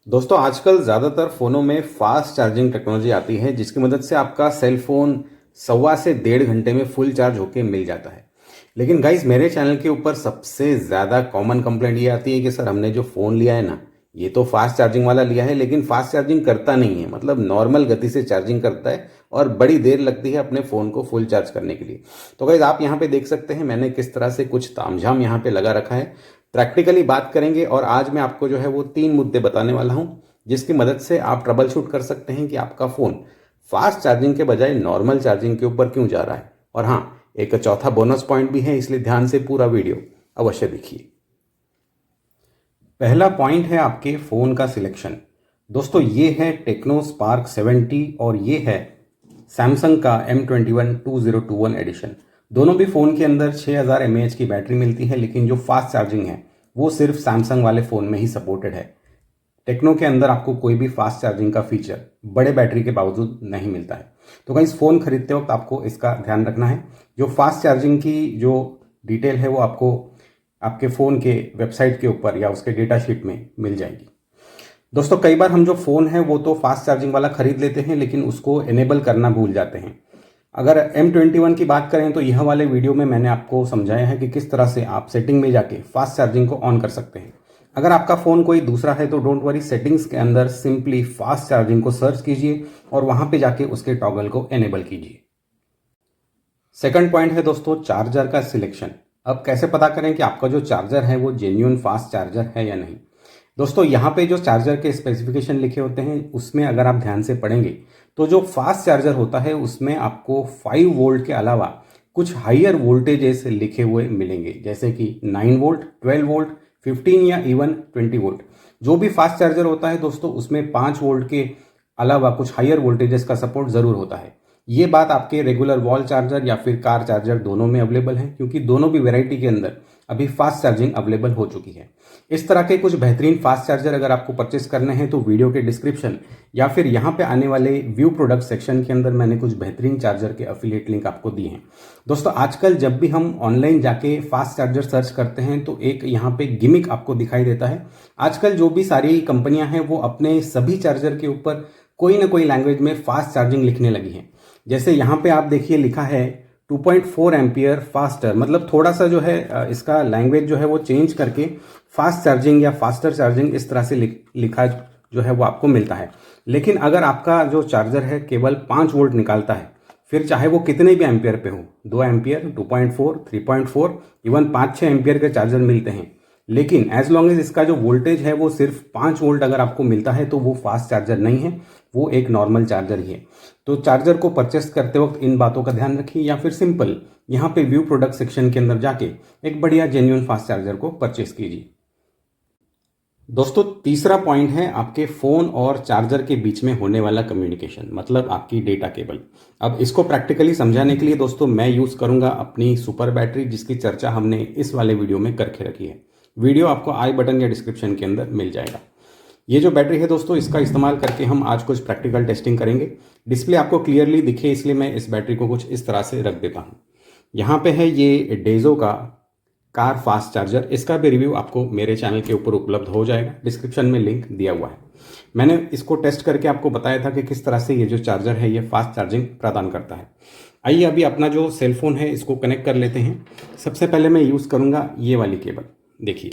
दोस्तों आजकल ज़्यादातर फ़ोनों में फास्ट चार्जिंग टेक्नोलॉजी आती है जिसकी मदद से आपका सेल फ़ोन सवा से 1.5 घंटे में फुल चार्ज होके मिल जाता है। लेकिन गाइस मेरे चैनल के ऊपर सबसे ज़्यादा कॉमन कंप्लेंट ये आती है कि सर हमने जो फ़ोन लिया है ना, ये तो फास्ट चार्जिंग वाला लिया है लेकिन फास्ट चार्जिंग करता नहीं है, मतलब नॉर्मल गति से चार्जिंग करता है और बड़ी देर लगती है अपने फ़ोन को फुल चार्ज करने के लिए। तो गाइस आप यहाँ पे देख सकते हैं मैंने किस तरह से कुछ तामझाम यहाँ पे लगा रखा है। प्रैक्टिकली बात करेंगे और आज मैं आपको जो है वो 3 मुद्दे बताने वाला हूं जिसकी मदद से आप ट्रबल शूट कर सकते हैं कि आपका फ़ोन फास्ट चार्जिंग के बजाय नॉर्मल चार्जिंग के ऊपर क्यों जा रहा है। और हाँ, एक चौथा बोनस पॉइंट भी है, इसलिए ध्यान से पूरा वीडियो अवश्य देखिए। पहला पॉइंट है आपके फ़ोन का सिलेक्शन। दोस्तों ये है टेक्नो स्पार्क 70 और ये है सैमसंग का M21 2021 एडिशन। दोनों भी फ़ोन के अंदर 6000 mAh की बैटरी मिलती है, लेकिन जो फास्ट चार्जिंग है वो सिर्फ सैमसंग वाले फ़ोन में ही सपोर्टेड है। टेक्नो के अंदर आपको कोई भी फास्ट चार्जिंग का फीचर बड़े बैटरी के बावजूद नहीं मिलता है। तो गाइस फ़ोन खरीदते वक्त आपको इसका ध्यान रखना है। जो फास्ट चार्जिंग की जो डिटेल है वो आपको आपके फ़ोन के वेबसाइट के ऊपर या उसके डेटा शीट में मिल जाएगी। दोस्तों कई बार हम जो फ़ोन है वो तो फास्ट चार्जिंग वाला खरीद लेते हैं लेकिन उसको इनेबल करना भूल जाते हैं। अगर M21 की बात करें तो यह वाले वीडियो में मैंने आपको समझाया है कि किस तरह से आप सेटिंग में जाके फास्ट चार्जिंग को ऑन कर सकते हैं। अगर आपका फ़ोन कोई दूसरा है तो डोंट वरी, सेटिंग्स के अंदर सिंपली फास्ट चार्जिंग को सर्च कीजिए और वहां पे जाके उसके टॉगल को एनेबल कीजिए। सेकंड पॉइंट है दोस्तों चार्जर का सिलेक्शन। अब कैसे पता करें कि आपका जो चार्जर है वो जेन्युइन फास्ट चार्जर है या नहीं। दोस्तों यहाँ पे जो चार्जर के स्पेसिफिकेशन लिखे होते हैं उसमें अगर आप ध्यान से पढ़ेंगे तो जो फास्ट चार्जर होता है उसमें आपको 5 वोल्ट के अलावा कुछ हाइयर वोल्टेजेस लिखे हुए मिलेंगे, जैसे कि 9 वोल्ट, 12 वोल्ट, 15 या इवन 20 वोल्ट। जो भी फास्ट चार्जर होता है दोस्तों उसमें 5 वोल्ट के अलावा कुछ हाइयर वोल्टेजेस का सपोर्ट ज़रूर होता है। ये बात आपके रेगुलर वॉल चार्जर या फिर कार चार्जर दोनों में अवेलेबल है, क्योंकि दोनों भी वैरायटी के अंदर अभी फास्ट चार्जिंग अवेलेबल हो चुकी है। इस तरह के कुछ बेहतरीन फास्ट चार्जर अगर आपको परचेस करने हैं तो वीडियो के डिस्क्रिप्शन या फिर यहाँ पे आने वाले व्यू प्रोडक्ट सेक्शन के अंदर मैंने कुछ बेहतरीन चार्जर के अफिलिएट लिंक आपको दिए हैं। दोस्तों आजकल जब भी हम ऑनलाइन जाके फास्ट चार्जर सर्च करते हैं तो एक यहाँ पे गिमिक आपको दिखाई देता है। आजकल जो भी सारी कंपनियां हैं वो अपने सभी चार्जर के ऊपर कोई ना कोई लैंग्वेज में फास्ट चार्जिंग लिखने लगी हैं। जैसे यहाँ पे आप देखिए लिखा है 2.4 एम्पियर फास्टर, मतलब थोड़ा सा जो है इसका लैंग्वेज जो है वो चेंज करके फास्ट चार्जिंग या फास्टर चार्जिंग इस तरह से लिखा जो है वो आपको मिलता है। लेकिन अगर आपका जो चार्जर है केवल 5 वोल्ट निकालता है, फिर चाहे वो कितने भी एम्पियर पे हो, 2 एम्पियर, 2.4, 3.4, इवन 5-6 एम्पियर के चार्जर मिलते हैं, लेकिन एज लॉन्ग एज इसका जो वोल्टेज है वो सिर्फ 5 वोल्ट अगर आपको मिलता है तो वो फास्ट चार्जर नहीं है, वो एक नॉर्मल चार्जर ही है। तो चार्जर को परचेस करते वक्त इन बातों का ध्यान रखिए या फिर सिंपल यहाँ पे व्यू प्रोडक्ट सेक्शन के अंदर जाके एक बढ़िया जेन्युइन फास्ट चार्जर को परचेस कीजिए। दोस्तों तीसरा पॉइंट है आपके फ़ोन और चार्जर के बीच में होने वाला कम्युनिकेशन, मतलब आपकी डेटा केबल। अब इसको प्रैक्टिकली समझाने के लिए दोस्तों मैं यूज़ करूंगा अपनी सुपर बैटरी, जिसकी चर्चा हमने इस वाले वीडियो में करके रखी है। वीडियो आपको आई बटन या डिस्क्रिप्शन के अंदर मिल जाएगा। ये जो बैटरी है दोस्तों इसका इस्तेमाल करके हम आज कुछ प्रैक्टिकल टेस्टिंग करेंगे। डिस्प्ले आपको क्लियरली दिखे इसलिए मैं इस बैटरी को कुछ इस तरह से रख देता हूँ। यहाँ पे है ये डेजो का कार फास्ट चार्जर, इसका भी रिव्यू आपको मेरे चैनल के ऊपर उपलब्ध हो जाएगा, डिस्क्रिप्शन में लिंक दिया हुआ है। मैंने इसको टेस्ट करके आपको बताया था कि किस तरह से ये जो चार्जर है ये फास्ट चार्जिंग प्रदान करता है। आइए अभी अपना जो सेलफोन है इसको कनेक्ट कर लेते हैं। सबसे पहले मैं यूज़ करूँगा ये वाली केबल। देखिए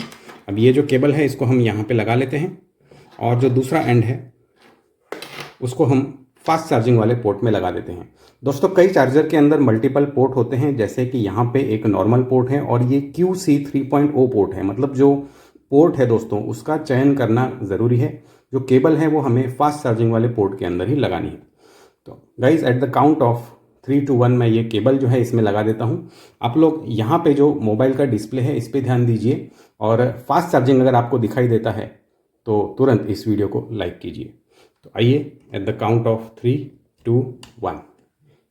अब ये जो केबल है इसको हम यहाँ पे लगा लेते हैं और जो दूसरा एंड है उसको हम फास्ट चार्जिंग वाले पोर्ट में लगा देते हैं। दोस्तों कई चार्जर के अंदर मल्टीपल पोर्ट होते हैं, जैसे कि यहाँ पे एक नॉर्मल पोर्ट है और ये QC 3.0 पोर्ट है, मतलब जो पोर्ट है दोस्तों उसका चयन करना ज़रूरी है। जो केबल है वो हमें फास्ट चार्जिंग वाले पोर्ट के अंदर ही लगानी है। तो guys at the count of 3, 2, 1 मैं ये केबल जो है इसमें लगा देता हूँ। आप लोग यहाँ पे जो मोबाइल का डिस्प्ले है इस पर ध्यान दीजिए और फास्ट चार्जिंग अगर आपको दिखाई देता है तो तुरंत इस वीडियो को लाइक कीजिए। तो आइए एट द काउंट ऑफ 3, 2, 1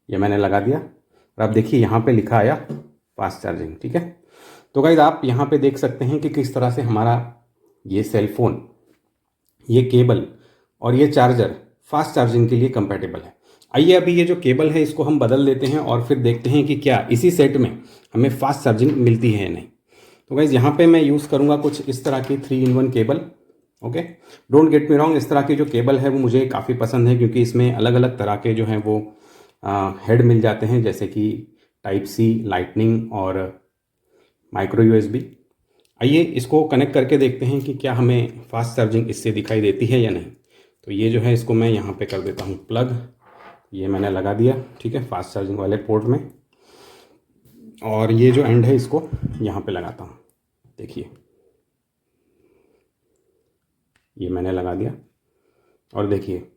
ये मैंने लगा दिया और अब देखिए यहाँ पे लिखा आया फास्ट चार्जिंग। ठीक है, तो गाइज आप यहाँ पे देख सकते हैं कि किस तरह से हमारा ये सेलफोन, ये केबल और ये चार्जर फास्ट चार्जिंग के लिए कंपैटिबल है। आइए अभी ये जो केबल है इसको हम बदल देते हैं और फिर देखते हैं कि क्या इसी सेट में हमें फास्ट चार्जिंग मिलती है या नहीं। तो गाइज यहाँ पे मैं यूज़ करूँगा कुछ इस तरह की 3-in-1 cable. Okay, don't get me wrong, इस तरह की जो केबल है वो मुझे काफ़ी पसंद है क्योंकि इसमें अलग अलग तरह के जो हैं वो हेड मिल जाते हैं, जैसे कि टाइप सी, लाइटनिंग और माइक्रो यूएसबी। आइए इसको कनेक्ट करके देखते हैं कि क्या हमें फास्ट चार्जिंग इससे दिखाई देती है या नहीं। तो ये जो है इसको मैं यहाँ पे कर देता हूँ प्लग, ये मैंने लगा दिया, ठीक है, फास्ट चार्जिंग वाले पोर्ट में। और ये जो एंड है इसको यहाँ पे लगाता हूँ, देखिए ये मैंने लगा दिया। और देखिए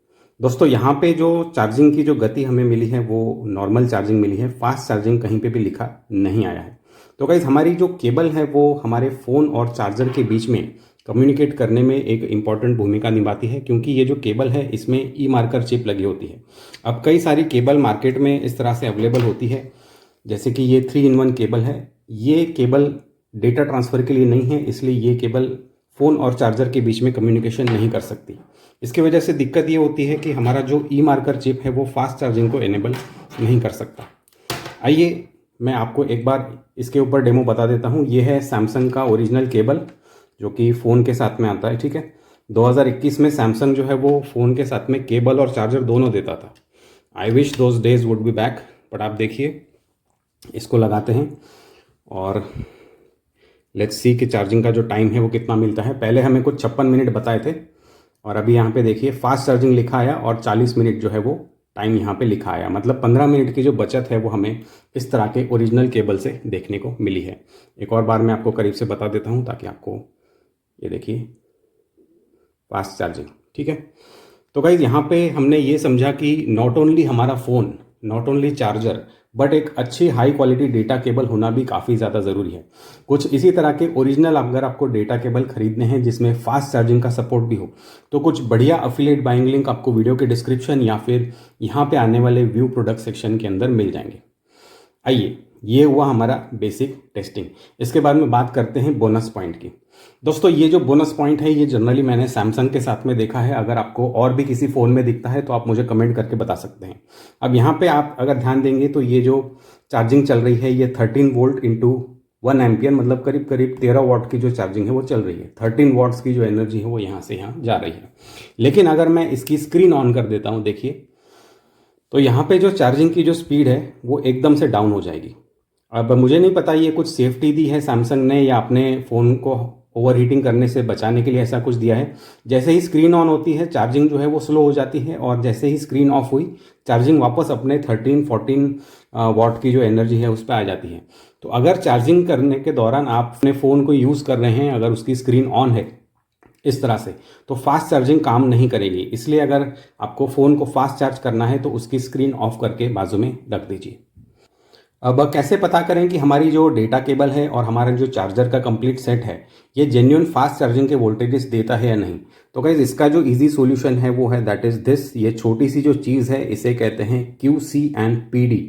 दोस्तों, यहाँ पे जो चार्जिंग की जो गति हमें मिली है वो नॉर्मल चार्जिंग मिली है, फास्ट चार्जिंग कहीं पे भी लिखा नहीं आया है। तो गाइस हमारी जो केबल है वो हमारे फ़ोन और चार्जर के बीच में कम्युनिकेट करने में एक इम्पॉर्टेंट भूमिका निभाती है, क्योंकि ये जो केबल है इसमें ई मार्कर चिप लगी होती है। अब कई सारी केबल मार्केट में इस तरह से अवेलेबल होती है, जैसे कि ये 3-in-1 केबल है। ये केबल डेटा ट्रांसफ़र के लिए नहीं है, इसलिए ये केबल फ़ोन और चार्जर के बीच में कम्युनिकेशन नहीं कर सकती। इसकी वजह से दिक्कत ये होती है कि हमारा जो ई मार्कर चिप है वो फास्ट चार्जिंग को इनेबल नहीं कर सकता। आइए मैं आपको एक बार इसके ऊपर डेमो बता देता हूँ। ये है सैमसंग का ओरिजिनल केबल जो कि फ़ोन के साथ में आता है, ठीक है। 2021 में सैमसंग जो है वो फ़ोन के साथ में केबल और चार्जर दोनों देता था। I wish those days would be back. But आप देखिए इसको लगाते हैं और लेट्स सी कि चार्जिंग का जो टाइम है वो कितना मिलता है। पहले हमें कुछ 56 मिनट बताए थे और अभी यहाँ पे देखिए फास्ट चार्जिंग लिखा आया और 40 मिनट जो है वो टाइम यहाँ पे लिखा आया। मतलब 15 मिनट की जो बचत है वो हमें इस तरह के ओरिजिनल केबल से देखने को मिली है। एक और बार मैं आपको करीब से बता देता हूँ ताकि आपको ये देखिए फास्ट चार्जिंग, ठीक है। तो गाइज यहाँ पे हमने ये समझा कि नॉट ओनली हमारा phone, not only charger, but एक अच्छी हाई क्वालिटी डेटा केबल होना भी काफ़ी ज़्यादा ज़रूरी है। कुछ इसी तरह के ओरिजिनल अगर आपको डेटा केबल खरीदने हैं जिसमें फास्ट चार्जिंग का सपोर्ट भी हो, तो कुछ बढ़िया अफिलिएट बाइंग लिंक आपको वीडियो के डिस्क्रिप्शन या फिर यहाँ पे आने वाले व्यू प्रोडक्ट सेक्शन के अंदर मिल जाएंगे। आइए, ये हुआ हमारा बेसिक टेस्टिंग। इसके बाद में बात करते हैं बोनस पॉइंट की। दोस्तों ये जो बोनस पॉइंट है ये जनरली मैंने सैमसंग के साथ में देखा है। अगर आपको और भी किसी फ़ोन में दिखता है तो आप मुझे कमेंट करके बता सकते हैं। अब यहाँ पे आप अगर ध्यान देंगे तो ये जो चार्जिंग चल रही है ये 13 वोल्ट इंटू 1 एम्पियर, मतलब करीब करीब 13 वाट की जो चार्जिंग है वो चल रही है। 13 वाट्स की जो एनर्जी है वो यहाँ से यहाँ जा रही है। लेकिन अगर मैं इसकी स्क्रीन ऑन कर देता हूँ, देखिए तो यहाँ पे जो चार्जिंग की जो स्पीड है वो एकदम से डाउन हो जाएगी। अब मुझे नहीं पता ये कुछ सेफ्टी दी है सैमसंग ने या अपने फ़ोन को ओवर हीटिंग करने से बचाने के लिए ऐसा कुछ दिया है। जैसे ही स्क्रीन ऑन होती है चार्जिंग जो है वो स्लो हो जाती है और जैसे ही स्क्रीन ऑफ हुई चार्जिंग वापस अपने 13-14 वाट की जो एनर्जी है उस पर आ जाती है। तो अगर चार्जिंग करने के दौरान आप अपने फ़ोन को यूज़ कर रहे हैं, अगर उसकी स्क्रीन ऑन है इस तरह से, तो फास्ट चार्जिंग काम नहीं करेगी। इसलिए अगर आपको फ़ोन को फास्ट चार्ज करना है तो उसकी स्क्रीन ऑफ करके बाजू में रख दीजिए। अब कैसे पता करें कि हमारी जो डेटा केबल है और हमारा जो चार्जर का कंप्लीट सेट है ये जेन्युइन फास्ट चार्जिंग के वोल्टेजेस देता है या नहीं? तो गाइज इसका जो इजी सॉल्यूशन है वो है दैट इज दिस। ये छोटी सी जो चीज़ है इसे कहते हैं QC&PD,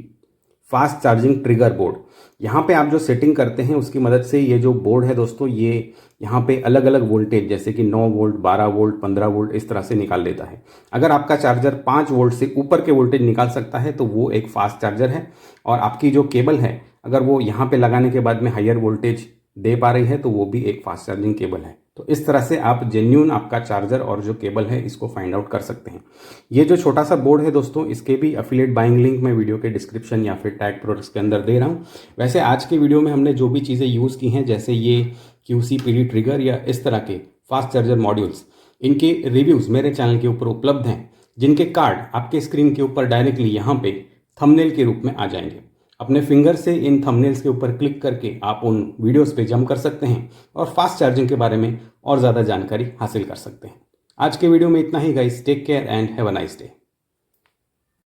fast charging trigger board. यहाँ पे आप जो सेटिंग करते हैं उसकी मदद से ये जो बोर्ड है दोस्तों ये यहाँ पे अलग अलग वोल्टेज जैसे कि 9 वोल्ट, 12 वोल्ट, 15 वोल्ट इस तरह से निकाल देता है। अगर आपका चार्जर 5 वोल्ट से ऊपर के वोल्टेज निकाल सकता है तो वो एक फास्ट चार्जर है। और आपकी जो केबल है अगर वो यहाँ पे लगाने के बाद में हायर वोल्टेज दे पा रही है तो वो भी एक फास्ट चार्जिंग केबल है। तो इस तरह से आप जेन्यून आपका चार्जर और जो केबल है इसको फाइंड आउट कर सकते हैं। ये जो छोटा सा बोर्ड है दोस्तों इसके भी अफिलिएट बाइंग लिंक मैं वीडियो के डिस्क्रिप्शन या फिर टैग प्रोडक्ट्स के अंदर दे रहा हूँ। वैसे आज के वीडियो में हमने जो भी चीज़ें यूज़ की हैं जैसे ये QC/PD ट्रिगर या इस तरह के फास्ट चार्जर मॉड्यूल्स, इनके रिव्यूज़ मेरे चैनल के ऊपर उपलब्ध हैं, जिनके कार्ड आपके स्क्रीन के ऊपर डायरेक्टली यहाँ पे थंबनेल के रूप में आ जाएंगे। अपने फिंगर से इन थंबनेल्स के ऊपर क्लिक करके आप उन वीडियोस पे जंप कर सकते हैं और फास्ट चार्जिंग के बारे में और ज़्यादा जानकारी हासिल कर सकते हैं। आज के वीडियो में इतना ही guys, take care and have a nice day.